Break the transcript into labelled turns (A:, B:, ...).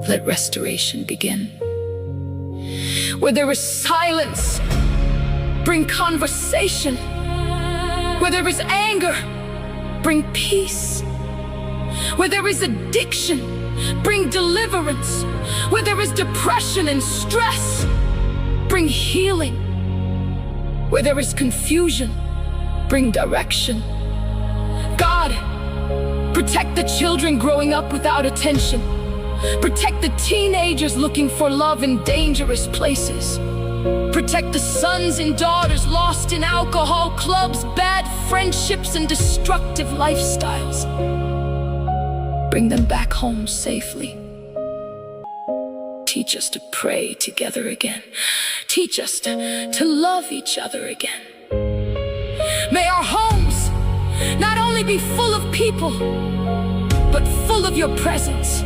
A: let restoration begin. Where there is silence, bring conversation. Where there is anger, bring peace. Where there is addiction, bring deliverance. Where there is depression and stress, bring healing. Where there is confusion, bring direction. God, protect the children growing up without attention. Protect the teenagers looking for love in dangerous places. Protect the sons and daughters lost in alcohol clubs, bad friendships, and destructive lifestyles. Bring them back home safely. Teach us to pray together again. Teach us to love each other again. May our homes not only be full of people, but full of your presence.